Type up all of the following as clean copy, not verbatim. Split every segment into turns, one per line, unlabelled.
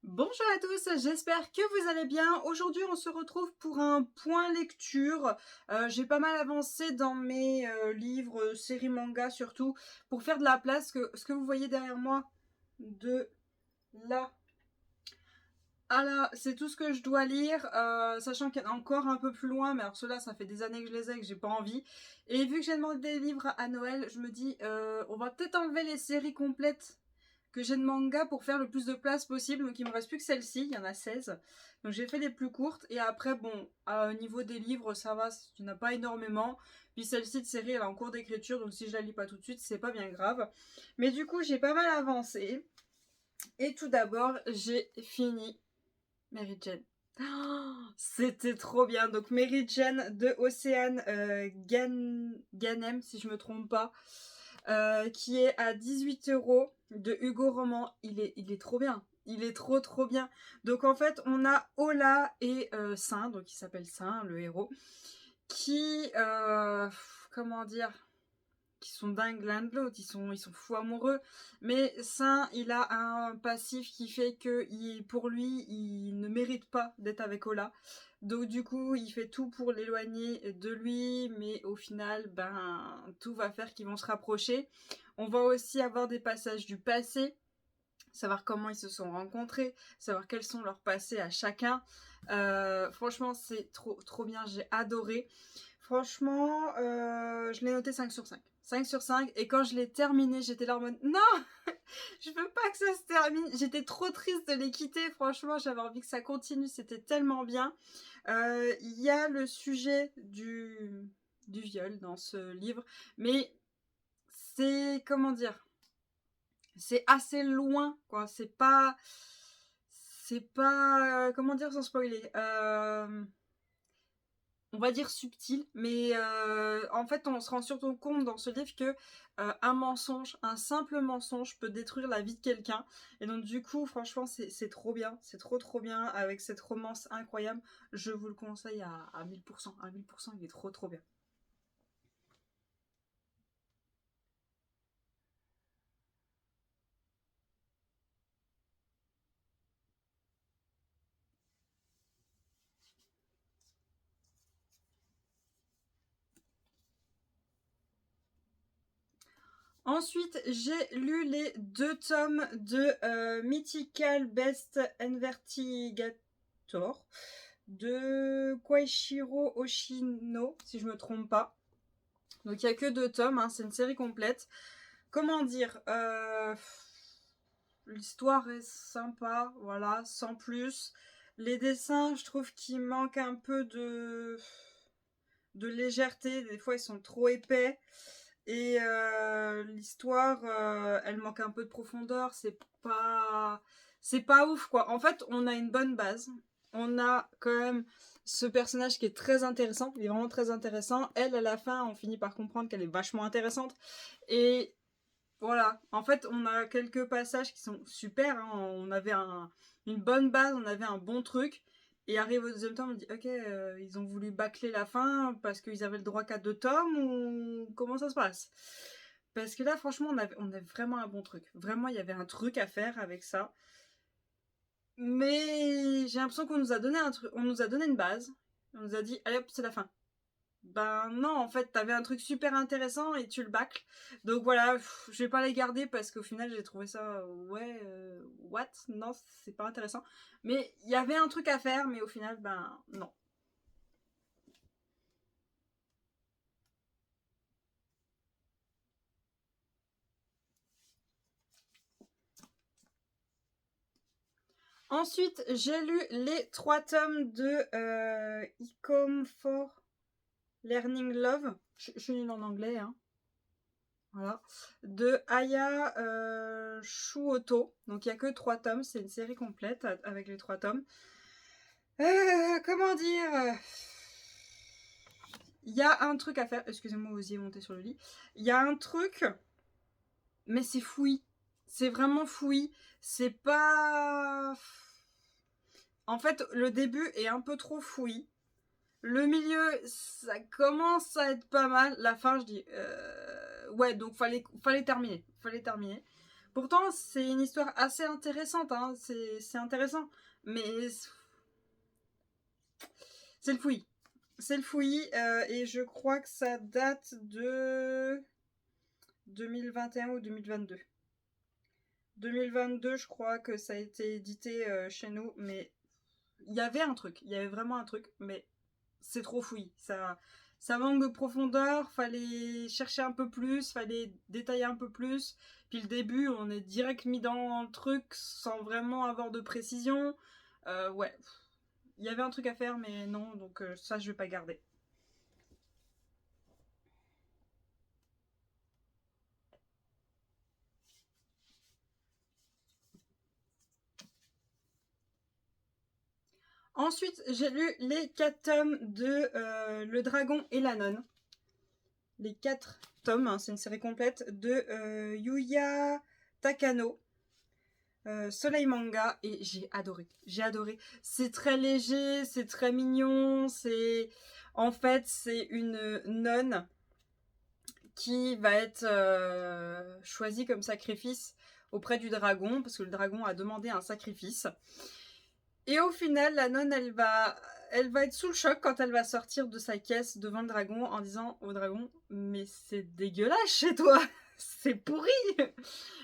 Bonjour à tous, j'espère que vous allez bien. Aujourd'hui, on se retrouve pour un point lecture. J'ai pas mal avancé dans mes livres, séries manga surtout, pour faire de la place. Ce que vous voyez derrière moi, de là à là, c'est tout ce que je dois lire, sachant qu'il y en a encore un peu plus loin, mais alors ceux-là, ça fait des années que je les ai et que j'ai pas envie. Et vu que j'ai demandé des livres à Noël, je me dis, on va peut-être enlever les séries complètes que j'ai de manga pour faire le plus de place possible. Donc il me reste plus que celle-ci, il y en a 16. Donc j'ai fait les plus courtes. Et après, bon, au niveau des livres, ça va, il n'y en a pas énormément. Puis celle-ci de série, elle est en cours d'écriture, donc si je la lis pas tout de suite, c'est pas bien grave. Mais du coup, j'ai pas mal avancé. Et tout d'abord, j'ai fini Mary Jane. Oh, c'était trop bien. Donc Mary Jane de Océane Ganem, si je me trompe pas, qui est à 18 € de Hugo Roman. Il est trop bien. Il est trop bien. Donc en fait, on a Ola et Saint, donc il s'appelle Saint, le héros, qui, comment dire, qui sont dingues l'un de l'autre, ils sont fous amoureux. Mais Saint, il a un passif qui fait que pour lui, il ne mérite pas d'être avec Ola. Donc du coup, il fait tout pour l'éloigner de lui, mais au final, ben, tout va faire qu'ils vont se rapprocher. On va aussi avoir des passages du passé, savoir comment ils se sont rencontrés, savoir quels sont leurs passés à chacun. Franchement, c'est trop bien, j'ai adoré. Franchement, je l'ai noté 5 sur 5. 5 sur 5. Et quand je l'ai terminé, j'étais là en mode non, je veux pas que ça se termine. J'étais trop triste de les quitter. Franchement, j'avais envie que ça continue. C'était tellement bien. Il y a le sujet du viol dans ce livre. Mais c'est, comment dire, c'est assez loin, quoi. C'est pas, comment dire sans spoiler. On va dire subtil, mais en fait on se rend surtout compte dans ce livre que un mensonge, un simple mensonge peut détruire la vie de quelqu'un. Et donc du coup franchement c'est trop bien, c'est trop bien avec cette romance incroyable. Je vous le conseille à 1000%, à 1000%, il est trop bien. Ensuite, j'ai lu les 2 tomes de Mythical Best Investigator de Koichiro Oshino, si je me trompe pas. Donc il n'y a que 2 tomes, hein, c'est une série complète. Comment dire, l'histoire est sympa, voilà, sans plus. Les dessins, je trouve qu'il manque un peu de légèreté. Des fois, ils sont trop épais. Et l'histoire, elle manque un peu de profondeur. C'est pas ouf, quoi. En fait, on a une bonne base. On a quand même ce personnage qui est très intéressant. Il est vraiment très intéressant. Elle, à la fin, on finit par comprendre qu'elle est vachement intéressante. Et voilà. En fait, on a quelques passages qui sont super, hein. On avait une bonne base, on avait un bon truc. Et arrive au deuxième tome, on dit ok, ils ont voulu bâcler la fin parce qu'ils avaient le droit qu'à 2 tomes ou comment ça se passe? Parce que là, franchement, on avait vraiment un bon truc. Vraiment, il y avait un truc à faire avec ça. Mais j'ai l'impression qu'on nous a donné un truc, on nous a donné une base. On nous a dit allez hop, c'est la fin. Ben non, en fait, t'avais un truc super intéressant et tu le bâcles. Donc voilà, je vais pas les garder parce qu'au final, j'ai trouvé ça, ouais, what? Non, c'est pas intéressant. Mais il y avait un truc à faire, mais au final, ben non. Ensuite, j'ai lu les 3 tomes de Ecom for Learning Love. Je suis nulle en anglais, hein. Voilà. De Aya Shuoto. Donc il n'y a que 3 tomes, c'est une série complète avec les 3 tomes. Comment dire, il y a un truc à faire. Excusez-moi, vous y monter sur le lit. Il y a un truc, mais c'est fouillis. C'est vraiment fouillis. C'est pas. En fait, le début est un peu trop fouillis. Le milieu, ça commence à être pas mal. La fin, je dis. Ouais, donc fallait terminer. Fallait terminer. Pourtant, c'est une histoire assez intéressante, hein. C'est intéressant. Mais c'est le fouillis. C'est le fouillis, et je crois que ça date de 2021 ou 2022. 2022, je crois que ça a été édité chez nous, mais il y avait un truc, il y avait vraiment un truc, mais c'est trop fouillis. Ça manque de profondeur, fallait chercher un peu plus, fallait détailler un peu plus. Puis le début, on est direct mis dans le truc sans vraiment avoir de précision. Ouais, il y avait un truc à faire, mais non, donc ça, je vais pas garder. Ensuite, j'ai lu les 4 tomes de Le Dragon et la Nonne. Les 4 tomes, hein, c'est une série complète de Yuya Takano. Soleil Manga, et j'ai adoré. J'ai adoré. C'est très léger, c'est très mignon. En fait, c'est une nonne qui va être choisie comme sacrifice auprès du dragon, parce que le dragon a demandé un sacrifice. Et au final, la nonne, elle va être sous le choc quand elle va sortir de sa caisse devant le dragon en disant au dragon: mais c'est dégueulasse chez toi, c'est pourri.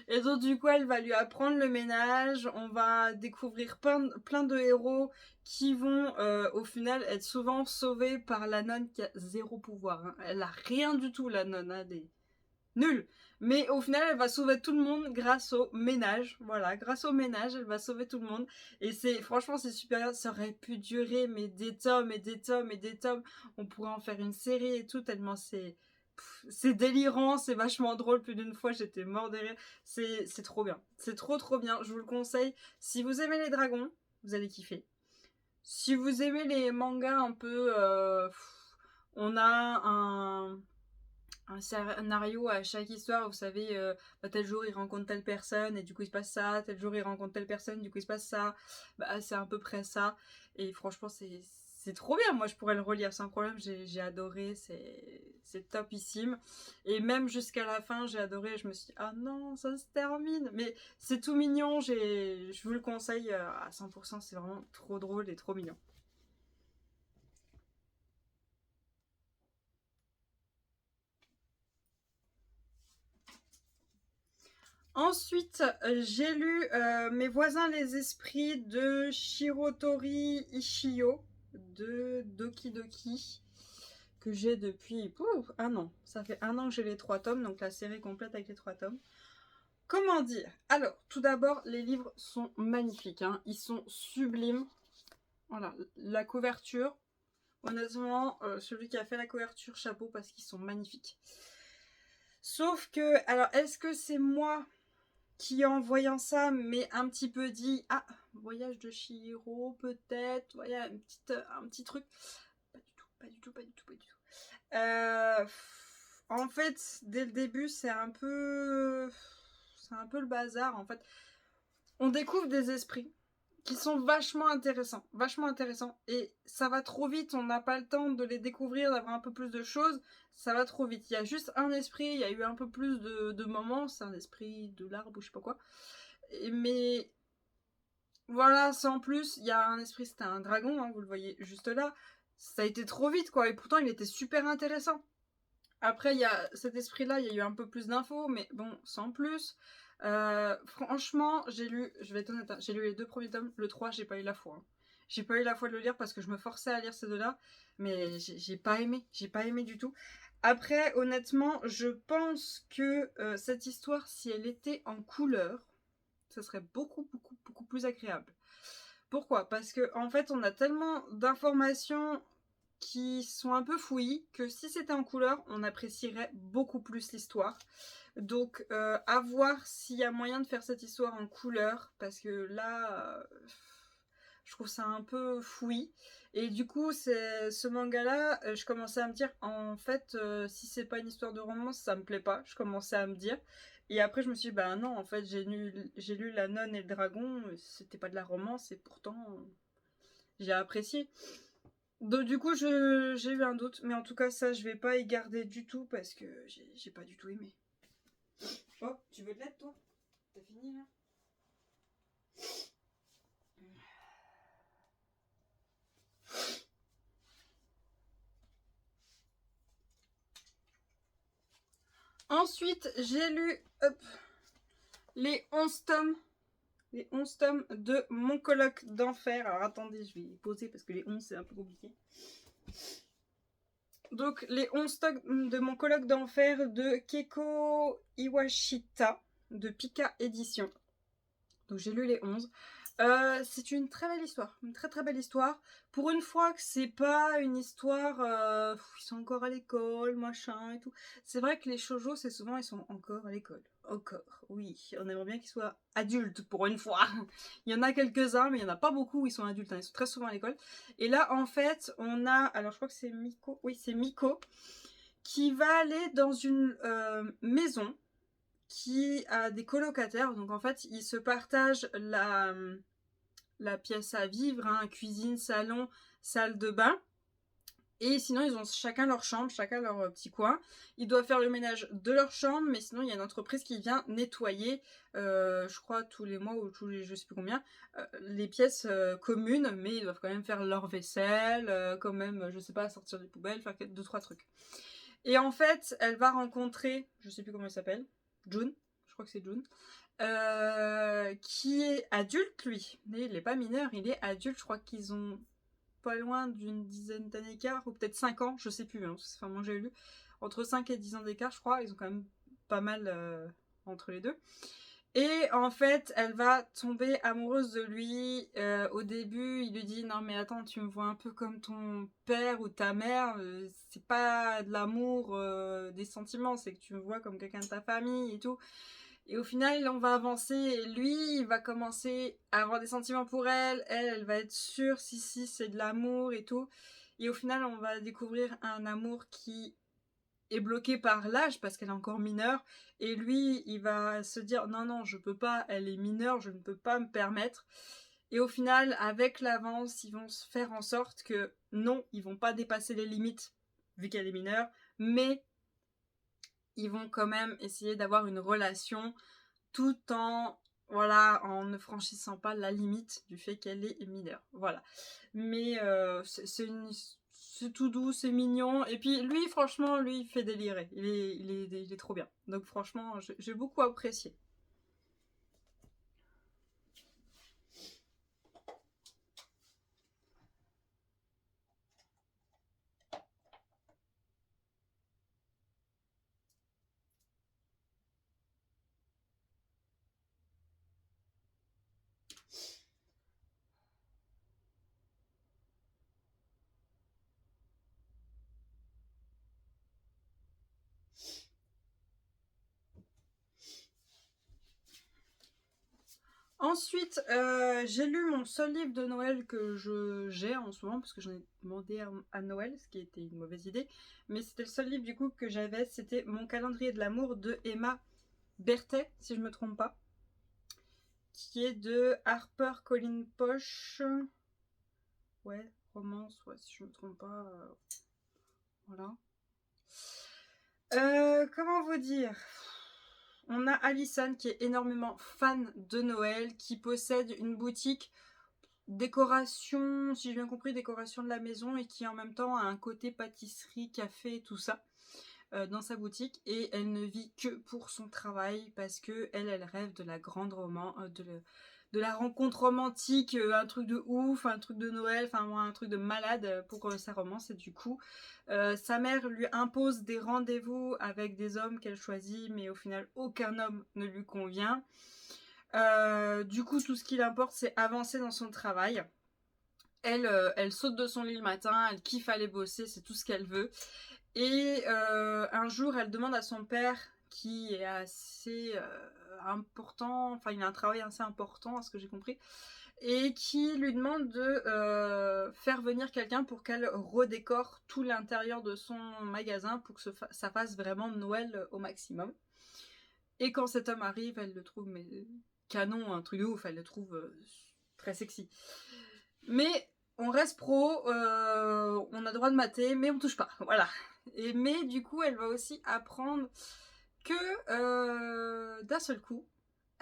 Et donc du coup, elle va lui apprendre le ménage. On va découvrir plein de héros qui vont au final être souvent sauvés par la nonne qui a zéro pouvoir, hein. Elle a rien du tout, la nonne, hein, nul. Mais au final, elle va sauver tout le monde grâce au ménage. Voilà, grâce au ménage, elle va sauver tout le monde. Et franchement, c'est super. Ça aurait pu durer, mais des tomes et des tomes et des tomes. On pourrait en faire une série et tout, tellement c'est délirant, c'est vachement drôle. Plus d'une fois, j'étais mort de rire. C'est trop bien. C'est trop bien. Je vous le conseille. Si vous aimez les dragons, vous allez kiffer. Si vous aimez les mangas un peu... on a un scénario à chaque histoire, vous savez, tel jour il rencontre telle personne et du coup il se passe ça, tel jour il rencontre telle personne, du coup il se passe ça, c'est à peu près ça, et franchement c'est trop bien. Moi je pourrais le relire sans problème, j'ai adoré, c'est topissime, et même jusqu'à la fin j'ai adoré. Je me suis dit ah non, ça se termine, mais c'est tout mignon, je vous le conseille à 100%, c'est vraiment trop drôle et trop mignon. Ensuite, j'ai lu Mes voisins les esprits de Shirotori Ishio de Doki Doki, que j'ai depuis un an. Ça fait un an que j'ai les 3 tomes, donc la série complète avec les 3 tomes. Comment dire? Alors, tout d'abord, les livres sont magnifiques, hein. Ils sont sublimes. Voilà, la couverture. Honnêtement, celui qui a fait la couverture, chapeau, parce qu'ils sont magnifiques. Sauf que, alors, est-ce que c'est moi qui, en voyant ça, m'est un petit peu dit ah, voyage de Chihiro peut-être, voilà, un petit truc. Pas du tout, pas du tout, pas du tout, pas du tout. En fait, dès le début, c'est un peu le bazar. En fait, on découvre des esprits qui sont vachement intéressants, et ça va trop vite, on n'a pas le temps de les découvrir, d'avoir un peu plus de choses, ça va trop vite. Il y a juste un esprit, il y a eu un peu plus de moments, c'est un esprit de l'arbre ou je sais pas quoi, mais voilà, sans plus. Il y a un esprit, c'était un dragon, hein, vous le voyez juste là, ça a été trop vite quoi, et pourtant il était super intéressant. Après, il y a cet esprit-là, il y a eu un peu plus d'infos, mais bon, sans plus. Franchement, je vais être honnête, hein, j'ai lu les 2 premiers tomes, le 3, j'ai pas eu la foi, hein. J'ai pas eu la foi de le lire parce que je me forçais à lire ces 2-là, mais j'ai pas aimé du tout. Après, honnêtement, je pense que cette histoire, si elle était en couleur, ça serait beaucoup plus agréable. Pourquoi? Parce que en fait, on a tellement d'informations qui sont un peu fouillis, que si c'était en couleur, on apprécierait beaucoup plus l'histoire. Donc, à voir s'il y a moyen de faire cette histoire en couleur, parce que là, je trouve ça un peu fouillis. Et du coup, ce manga-là, je commençais à me dire, en fait, si c'est pas une histoire de romance, ça me plaît pas. Je commençais à me dire. Et après, je me suis dit, bah non, en fait, j'ai lu La Nonne et le Dragon, c'était pas de la romance, et pourtant, j'ai apprécié. Donc du coup, j'ai eu un doute, mais en tout cas, ça, je vais pas y garder du tout parce que j'ai pas du tout aimé. Oh, tu veux de l'aide, toi? T'as fini là? Ensuite, j'ai lu les 11 tomes. Les 11 tomes de Mon colloque d'enfer. Alors attendez, je vais poser parce que les 11 c'est un peu compliqué. Donc les 11 tomes de Mon colloque d'enfer de Keiko Iwashita de Pika Édition. Donc j'ai lu les 11. C'est une très belle histoire, une très très belle histoire. Pour une fois que c'est pas une histoire, ils sont encore à l'école, machin et tout. C'est vrai que les shoujo, c'est souvent ils sont encore à l'école. Encore, oui. On aimerait bien qu'ils soient adultes pour une fois. Il y en a quelques-uns, mais il y en a pas beaucoup où ils sont adultes. Hein. Ils sont très souvent à l'école. Et là, en fait, on a, alors je crois que c'est Miko. Oui, c'est Miko qui va aller dans une maison qui a des colocataires. Donc en fait, ils se partagent la pièce à vivre, hein, cuisine, salon, salle de bain. Et sinon, ils ont chacun leur chambre, chacun leur petit coin. Ils doivent faire le ménage de leur chambre, mais sinon, il y a une entreprise qui vient nettoyer, je crois, tous les mois ou tous les je sais plus combien, les pièces communes, mais ils doivent quand même faire leur vaisselle, quand même, je sais pas, sortir des poubelles, faire 2-3 trucs. Et en fait, elle va rencontrer, je sais plus comment il s'appelle, June, je crois que c'est June, qui est adulte lui, mais il n'est pas mineur, il est adulte, je crois qu'ils ont pas loin d'une dizaine d'années d'écart, ou peut-être 5 ans, je sais plus, hein, enfin moi j'ai lu, entre 5 et 10 ans d'écart je crois, ils ont quand même pas mal entre les deux. Et en fait, elle va tomber amoureuse de lui. Au début, il lui dit non mais attends, tu me vois un peu comme ton père ou ta mère. C'est pas de l'amour, des sentiments, c'est que tu me vois comme quelqu'un de ta famille et tout. Et au final, on va avancer. Et lui, il va commencer à avoir des sentiments pour elle. Elle va être sûre si c'est de l'amour et tout. Et au final, on va découvrir un amour qui est bloquée par l'âge parce qu'elle est encore mineure et lui il va se dire non je peux pas, elle est mineure, je ne peux pas me permettre, et au final avec l'avance ils vont se faire en sorte que non, ils vont pas dépasser les limites vu qu'elle est mineure, mais ils vont quand même essayer d'avoir une relation tout en en ne franchissant pas la limite du fait qu'elle est mineure. Voilà. Mais c'est tout doux, c'est mignon. Et puis lui, franchement, lui, il fait délirer. Il est trop bien. Donc franchement, j'ai beaucoup apprécié. Ensuite, j'ai lu mon seul livre de Noël que j'ai en ce moment, parce que j'en ai demandé à Noël, ce qui était une mauvaise idée. Mais c'était le seul livre du coup que j'avais, c'était Mon calendrier de l'amour de Emma Berthet, si je me trompe pas, qui est de Harper Collins Poche. Ouais, romance, ouais, si je me trompe pas. Voilà. Comment vous dire? On a Alison qui est énormément fan de Noël, qui possède une boutique décoration, si j'ai bien compris, décoration de la maison, et qui en même temps a un côté pâtisserie, café, tout ça dans sa boutique, et elle ne vit que pour son travail parce que elle rêve de la grande roman, de la rencontre romantique, un truc de ouf, un truc de Noël, enfin moi un truc de malade pour sa romance. Et du coup sa mère lui impose des rendez-vous avec des hommes qu'elle choisit, mais au final aucun homme ne lui convient. Du coup tout ce qui l'importe c'est avancer dans son travail. Elle saute de son lit le matin, elle kiffe aller bosser, c'est tout ce qu'elle veut. Et un jour, elle demande à son père, qui est assez important, enfin il a un travail assez important à ce que j'ai compris, et qui lui demande de faire venir quelqu'un pour qu'elle redécore tout l'intérieur de son magasin pour que ça fasse vraiment Noël au maximum. Et quand cet homme arrive, elle le trouve mais canon, un truc de ouf, elle le trouve très sexy. Mais on reste pro, on a le droit de mater, mais on touche pas, voilà. Mais du coup, elle va aussi apprendre que d'un seul coup,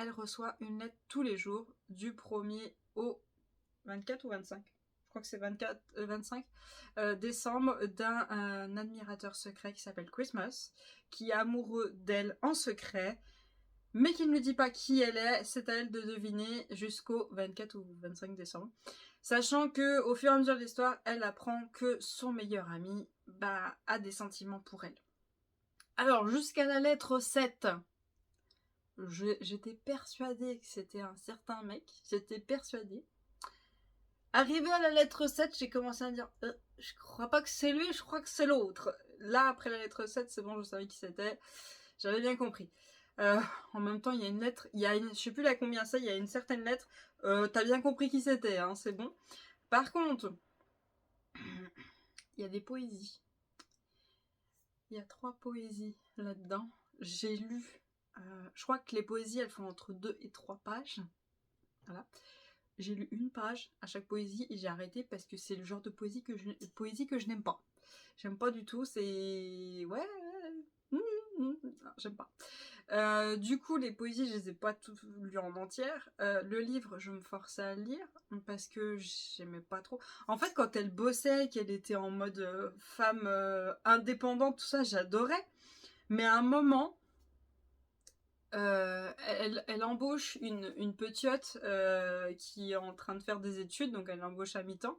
elle reçoit une lettre tous les jours, du 1er au 24 ou 25. Je crois que c'est 25 décembre, d'un admirateur secret qui s'appelle Christmas, qui est amoureux d'elle en secret, mais qui ne lui dit pas qui elle est. C'est à elle de deviner jusqu'au 24 ou 25 décembre. Sachant que au fur et à mesure de l'histoire, elle apprend que son meilleur ami a des sentiments pour elle. Alors, jusqu'à la lettre 7, j'étais persuadée que c'était un certain mec. J'étais persuadée. Arrivé à la lettre 7, j'ai commencé à me dire je crois pas que c'est lui, je crois que c'est l'autre. Là, après la lettre 7, c'est bon, je savais qui c'était. J'avais bien compris. En même temps, il y a une lettre, je sais plus la combien c'est, il y a une certaine lettre. T'as bien compris qui c'était, hein, c'est bon. Par contre, il y a des poésies. Il y a 3 poésies là-dedans. J'ai lu, je crois que les poésies, elles font entre 2 et 3 pages. Voilà. J'ai lu une page à chaque poésie et j'ai arrêté parce que c'est le genre de poésie que je n'aime pas. J'aime pas du tout, c'est... Ouais... Non, j'aime pas. Du coup, les poésies, je les ai pas toutes lues en entière. Le livre, je me forçais à le lire parce que j'aimais pas trop. En fait, quand elle bossait, qu'elle était en mode femme indépendante, tout ça, j'adorais. Mais à un moment, elle embauche une petite qui est en train de faire des études, donc elle l'embauche à mi-temps,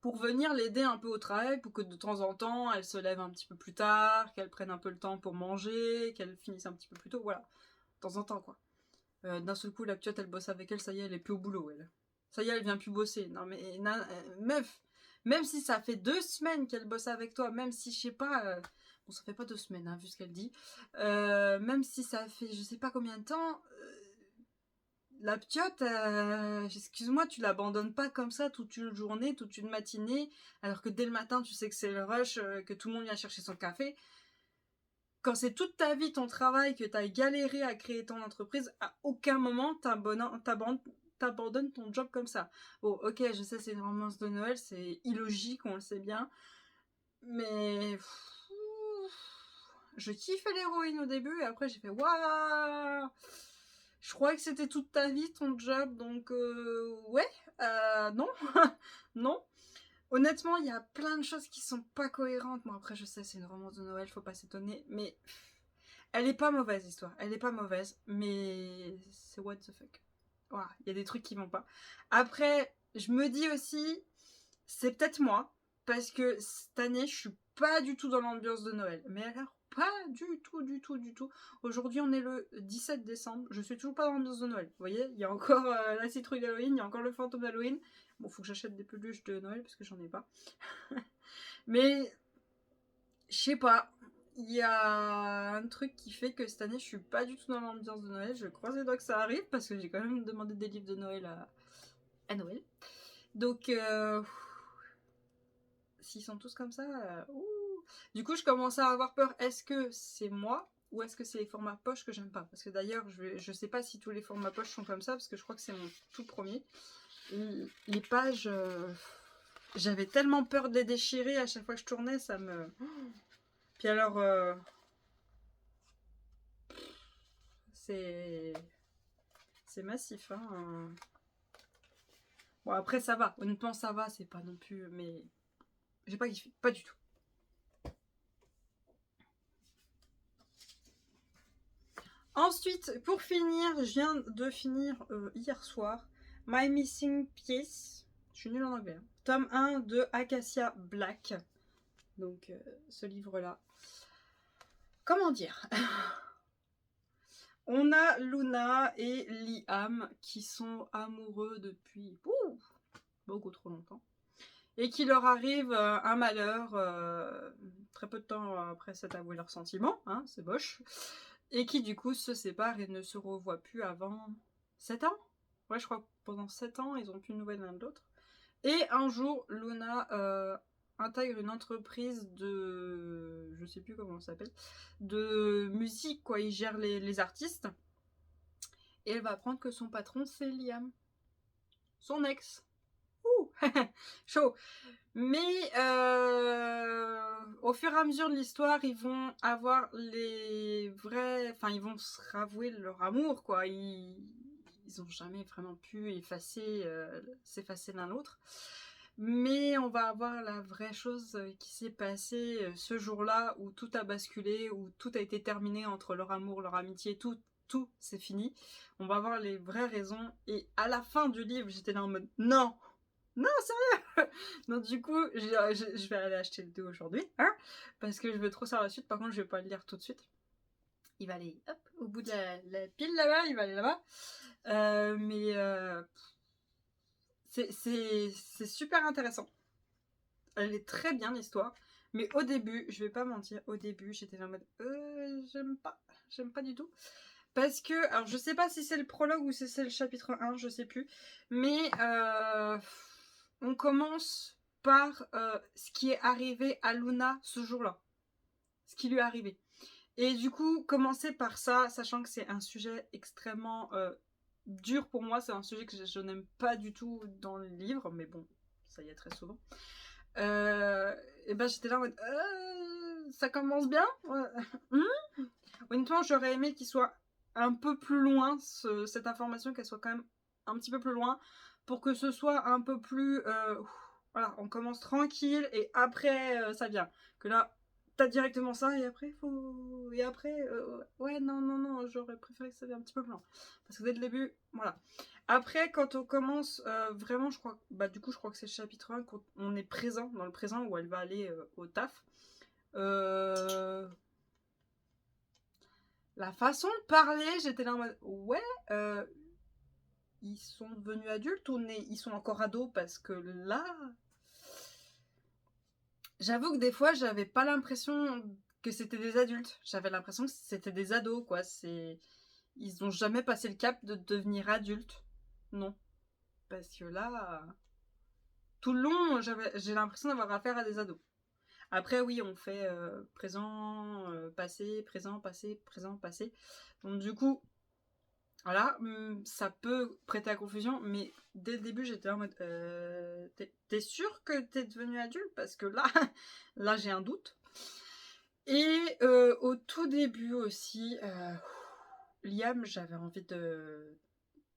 pour venir l'aider un peu au travail, pour que de temps en temps, elle se lève un petit peu plus tard, qu'elle prenne un peu le temps pour manger, qu'elle finisse un petit peu plus tôt, voilà. De temps en temps, quoi. D'un seul coup, la petite, elle bosse avec elle, ça y est, elle est plus au boulot, elle. Ça y est, elle vient plus bosser. Non mais, meuf, même si ça fait 2 semaines qu'elle bosse avec toi, même si, je sais pas... Bon, ça fait pas 2 semaines, hein, vu ce qu'elle dit. Même si ça fait je sais pas combien de temps, la ptiote, excuse-moi, tu l'abandonnes pas comme ça toute une journée, toute une matinée, alors que dès le matin, tu sais que c'est le rush, que tout le monde vient chercher son café. Quand c'est toute ta vie ton travail, que t'as galéré à créer ton entreprise, à aucun moment t'abandonnes ton job comme ça. Bon, ok, je sais, c'est une romance de Noël, c'est illogique, on le sait bien, mais... Je kiffais l'héroïne au début et après j'ai fait waouh, je croyais que c'était toute ta vie ton job, donc ouais, non, non. Honnêtement, il y a plein de choses qui sont pas cohérentes. Bon, après, je sais, c'est une romance de Noël, faut pas s'étonner, mais elle est pas mauvaise, l'histoire. Elle est pas mauvaise, mais c'est what the fuck. Voilà, il y a des trucs qui vont pas. Après, je me dis aussi, c'est peut-être moi, parce que cette année, je suis pas du tout dans l'ambiance de Noël. Mais alors, pas du tout, du tout, du tout. Aujourd'hui, on est le 17 décembre. Je suis toujours pas dans l'ambiance de Noël. Vous voyez, il y a encore la citrouille d'Halloween, il y a encore le fantôme d'Halloween. Bon, faut que j'achète des peluches de Noël parce que j'en ai pas. Mais, je sais pas. Il y a un truc qui fait que cette année, je suis pas du tout dans l'ambiance de Noël. Je croise les doigts que ça arrive parce que j'ai quand même demandé des livres de Noël à Noël. Donc, s'ils sont tous comme ça, du coup, je commençais à avoir peur. Est-ce que c'est moi ou est-ce que c'est les formats poche que j'aime pas? Parce que d'ailleurs, je sais pas si tous les formats poche sont comme ça, parce que je crois que c'est mon tout premier. Les pages, j'avais tellement peur de les déchirer à chaque fois que je tournais, ça me... Puis alors, c'est massif, hein. Bon, après, ça va. Honnêtement, ça va, c'est pas non plus... Mais j'ai pas kiffé, pas du tout. Ensuite, pour finir, je viens de finir hier soir My Missing Piece. Je suis nulle en anglais. Hein. Tome 1 de Acacia Black. Donc, ce livre-là. Comment dire? On a Luna et Liam qui sont amoureux depuis beaucoup trop longtemps. Et qu'il leur arrive un malheur très peu de temps après s'être avoué leurs sentiments. Hein, c'est moche. Et qui du coup se séparent et ne se revoient plus avant 7 ans. Ouais, je crois que pendant 7 ans, ils n'ont plus de nouvelles l'un de l'autre. Et un jour, Luna intègre une entreprise de... je sais plus comment ça s'appelle. De musique, quoi. Il gère les artistes. Et elle va apprendre que son patron, c'est Liam. Son ex. Ouh, chaud. Mais au fur et à mesure de l'histoire, ils vont avoir les vrais... Enfin, ils vont se ravouer leur amour, quoi. ils ont jamais vraiment pu s'effacer l'un l'autre. Mais on va avoir la vraie chose qui s'est passée ce jour-là où tout a basculé, où tout a été terminé entre leur amour, leur amitié, tout c'est fini. On va avoir les vraies raisons. Et à la fin du livre, j'étais là en mode non, non, sérieux. Donc du coup, je vais aller acheter le 2 aujourd'hui, hein, parce que je veux trop savoir la suite. Par contre, je vais pas le lire tout de suite. Il va aller, hop, au bout de la pile là-bas, il va aller là-bas. Mais c'est super intéressant. Elle est très bien l'histoire. Mais au début, je vais pas mentir, au début, j'étais là en mode j'aime pas du tout. Parce que, alors je sais pas si c'est le prologue ou si c'est le chapitre 1, je sais plus. Mais on commence par ce qui est arrivé à Luna ce jour-là. Ce qui lui est arrivé. Et du coup, commencer par ça, sachant que c'est un sujet extrêmement dur pour moi, c'est un sujet que je n'aime pas du tout dans le livre, mais bon, ça y est très souvent. Et ben j'étais là en mode ça commence bien. Honnêtement, j'aurais aimé qu'il soit un peu plus loin, cette information, qu'elle soit quand même un petit peu plus loin, pour que ce soit un peu plus voilà, on commence tranquille et après ça vient. Que là, t'as directement ça et après ouais, non, j'aurais préféré que ça vienne un petit peu plus loin. Parce que dès le début, voilà. Après, quand on commence vraiment, je crois, du coup, je crois que c'est le chapitre 1, quand on est présent, dans le présent, où elle va aller au taf. La façon de parler, j'étais là en mode, ouais, ils sont devenus adultes ou ils sont encore ados, parce que là, j'avoue que des fois, j'avais pas l'impression que c'était des adultes. J'avais l'impression que c'était des ados, quoi. Ils ont jamais passé le cap de devenir adultes. Non. Parce que là, tout le long, j'ai l'impression d'avoir affaire à des ados. Après, oui, on fait présent, passé, présent, passé, présent, passé. Donc du coup, voilà, ça peut prêter à confusion, mais dès le début, j'étais en mode t'es sûr que t'es devenu adulte? Parce que là, là j'ai un doute. Et au tout début aussi, Liam, j'avais envie de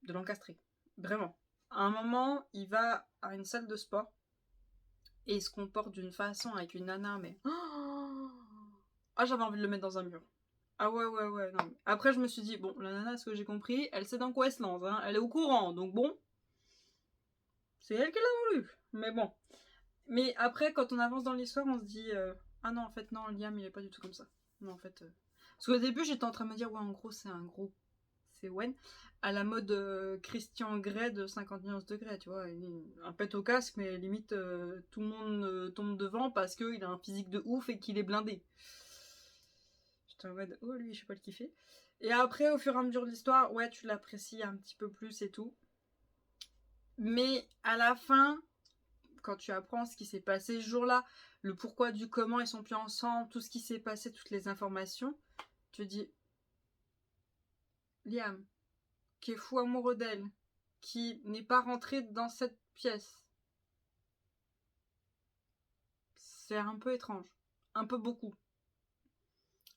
l'encastrer. Vraiment. À un moment, il va à une salle de sport et il se comporte d'une façon avec une nana, mais... Ah, j'avais envie de le mettre dans un mur. Ah ouais, non. Après, je me suis dit, bon, la nana, ce que j'ai compris, elle sait dans quoi elle se lance, hein. Elle est au courant, donc bon, c'est elle qui l'a voulu. Mais bon. Mais après, quand on avance dans l'histoire, on se dit, ah non, en fait, non, Liam, il est pas du tout comme ça. Non, en fait... Parce qu'au début, j'étais en train de me dire, ouais, en gros, c'est Wen, à la mode Christian Grey de 50 nuances de Grey, tu vois, un pet au casque, mais limite tout le monde tombe devant parce qu'il a un physique de ouf et qu'il est blindé. J'étais en mode, oh lui, je sais pas le kiffer. Et après, au fur et à mesure de l'histoire, ouais, tu l'apprécies un petit peu plus et tout. Mais à la fin, quand tu apprends ce qui s'est passé ce jour-là, le pourquoi du comment ils sont plus ensemble, tout ce qui s'est passé, toutes les informations, tu te dis, Liam, qui est fou amoureux d'elle, qui n'est pas rentré dans cette pièce. C'est un peu étrange. Un peu beaucoup.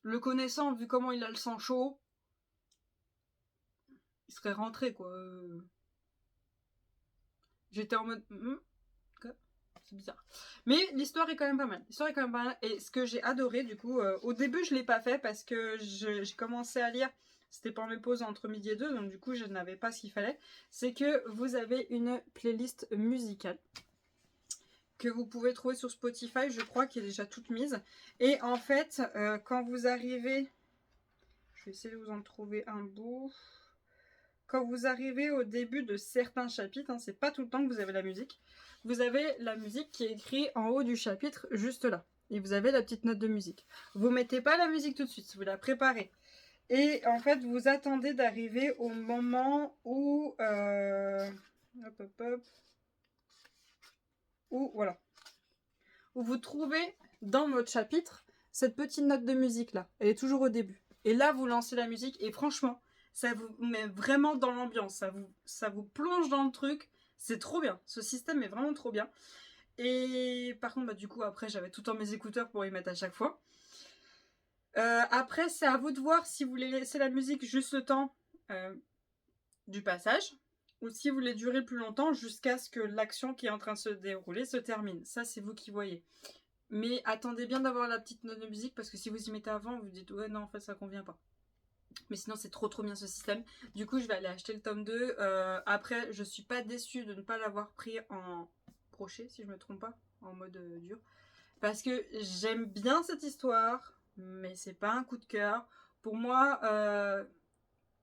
Le connaissant, vu comment il a le sang chaud, il serait rentré, quoi. J'étais en mode... c'est bizarre. Mais l'histoire est quand même pas mal. L'histoire est quand même pas mal. Et ce que j'ai adoré, du coup, au début, je l'ai pas fait parce que j'ai commencé à lire. C'était pendant mes pauses entre midi et 2, donc du coup, je n'avais pas ce qu'il fallait. C'est que vous avez une playlist musicale que vous pouvez trouver sur Spotify, je crois, qui est déjà toute mise. Et en fait, quand vous arrivez... Je vais essayer de vous en trouver un bout. Quand vous arrivez au début de certains chapitres, hein, c'est pas tout le temps que vous avez la musique, vous avez la musique qui est écrite en haut du chapitre, juste là. Et vous avez la petite note de musique. Vous mettez pas la musique tout de suite, vous la préparez. Et en fait, vous attendez d'arriver au moment où... où, voilà. Où vous trouvez dans votre chapitre cette petite note de musique là. Elle est toujours au début. Et là, vous lancez la musique et franchement, ça vous met vraiment dans l'ambiance. Ça vous plonge dans le truc. C'est trop bien. Ce système est vraiment trop bien. Et par contre, du coup, après, j'avais tout le temps mes écouteurs pour y mettre à chaque fois. Après, c'est à vous de voir si vous voulez laisser la musique juste le temps du passage, ou si vous voulez durer plus longtemps jusqu'à ce que l'action qui est en train de se dérouler se termine. Ça, c'est vous qui voyez. Mais attendez bien d'avoir la petite note de musique, parce que si vous y mettez avant, vous dites ouais non en fait ça convient pas. Mais sinon c'est trop bien ce système. Du coup je vais aller acheter le tome 2. Après je suis pas déçue de ne pas l'avoir pris en crochet si je me trompe pas, en mode dur. Parce que j'aime bien cette histoire, mais c'est pas un coup de cœur. Pour moi,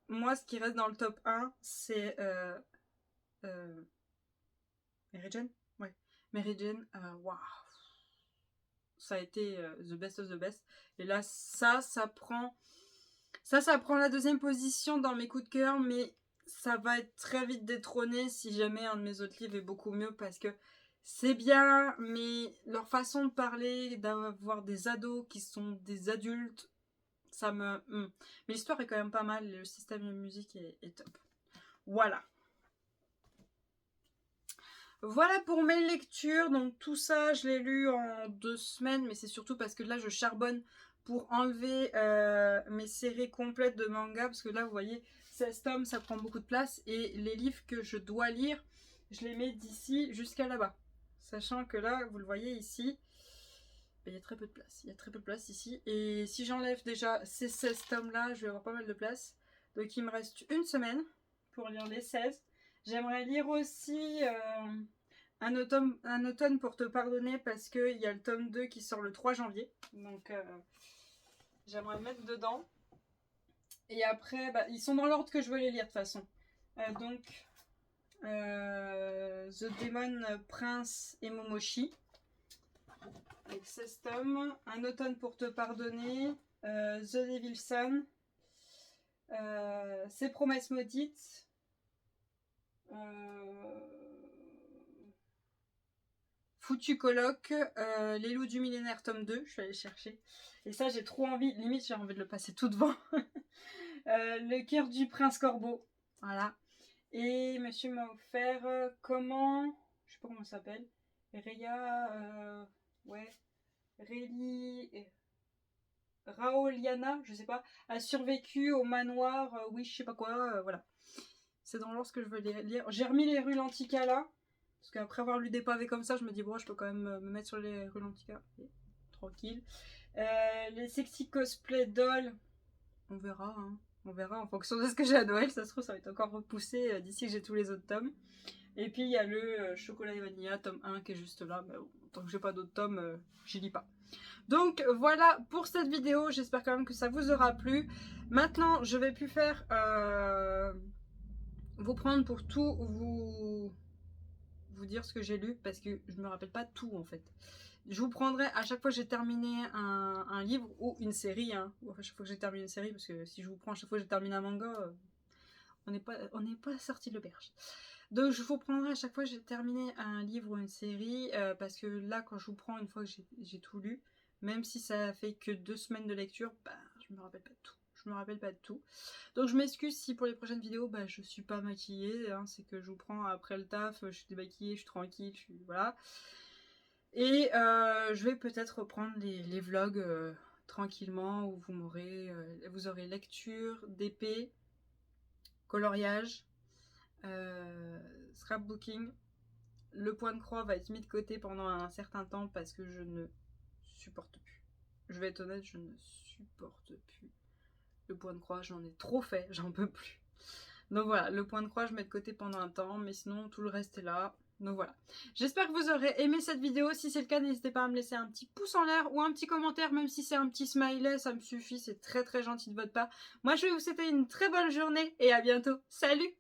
ce qui reste dans le top 1, c'est Mary Jane. Ouais. Mary Jane, waouh. Ça a été the best of the best. Et là, ça prend la deuxième position dans mes coups de cœur, mais ça va être très vite détrôné si jamais un de mes autres livres est beaucoup mieux, parce que c'est bien, mais leur façon de parler, d'avoir des ados qui sont des adultes, ça me... Mais l'histoire est quand même pas mal, le système de musique est top. Voilà. Voilà pour mes lectures. Donc tout ça, je l'ai lu en 2 semaines, mais c'est surtout parce que là, je charbonne pour enlever mes séries complètes de manga, parce que là, vous voyez, 16 tomes, ça prend beaucoup de place, et les livres que je dois lire, je les mets d'ici jusqu'à là-bas. Sachant que là, vous le voyez ici, il y a très peu de place. Il y a très peu de place ici. Et si j'enlève déjà ces 16 tomes-là, je vais avoir pas mal de place. Donc il me reste une semaine pour lire les 16. J'aimerais lire aussi un automne pour te pardonner, parce qu'il y a le tome 2 qui sort le 3 janvier. Donc j'aimerais le mettre dedans. Et après, bah, ils sont dans l'ordre que je veux les lire de toute façon. Donc The Demon Prince et Momoshi. Avec 16 tomes. Un automne pour te pardonner. The Devil Son. Ses promesses maudites. Foutu colloque, Les loups du millénaire tome 2, je vais aller chercher. Et ça j'ai trop envie, limite j'ai envie de le passer tout devant. Le cœur du prince corbeau, voilà. Et monsieur m'a offert, comment, je sais pas comment ça s'appelle, Reya, ouais, Réli, Raoliana, je sais pas, a survécu au manoir, oui je sais pas quoi, voilà. C'est dans l'ordre que je veux les lire. J'ai remis les rues Lantica là. Parce qu'après avoir lu des pavés comme ça, je me dis, bon, je peux quand même me mettre sur les rues Lantica. Tranquille. Les sexy cosplay dolls, on verra. Hein. On verra en fonction de ce que j'ai à Noël. Ça se trouve, ça va être encore repoussé d'ici que j'ai tous les autres tomes. Et puis, il y a le Chocolat et Vanilla, tome 1, qui est juste là. Mais bon, tant que j'ai pas d'autres tomes, j'y lis pas. Donc, voilà pour cette vidéo. J'espère quand même que ça vous aura plu. Maintenant, je vais plus faire... vous prendre pour tout vous dire ce que j'ai lu, parce que je me rappelle pas tout en fait. Je vous prendrai à chaque fois que j'ai terminé un livre ou une série, hein, ou à chaque fois que j'ai terminé une série, parce que si je vous prends à chaque fois que j'ai terminé un manga, on n'est pas sorti de l'auberge. Donc je vous prendrai à chaque fois que j'ai terminé un livre ou une série, parce que là quand je vous prends une fois que j'ai tout lu, même si ça fait que 2 semaines de lecture, bah, je me rappelle pas de tout. Je me rappelle pas de tout. Donc je m'excuse si pour les prochaines vidéos bah, je suis pas maquillée, hein, c'est que je vous prends après le taf, je suis démaquillée, je suis tranquille, je suis voilà. Et je vais peut-être reprendre les vlogs tranquillement, où vous aurez lecture, DP, coloriage, scrapbooking. Le point de croix va être mis de côté pendant un certain temps parce que je ne supporte plus. Je vais être honnête, je ne supporte plus. Le point de croix, j'en ai trop fait, j'en peux plus. Donc voilà, le point de croix, je mets de côté pendant un temps, mais sinon, tout le reste est là. Donc voilà. J'espère que vous aurez aimé cette vidéo. Si c'est le cas, n'hésitez pas à me laisser un petit pouce en l'air ou un petit commentaire, même si c'est un petit smiley, ça me suffit. C'est très très gentil de votre part. Moi, je vais vous souhaiter une très bonne journée et à bientôt. Salut!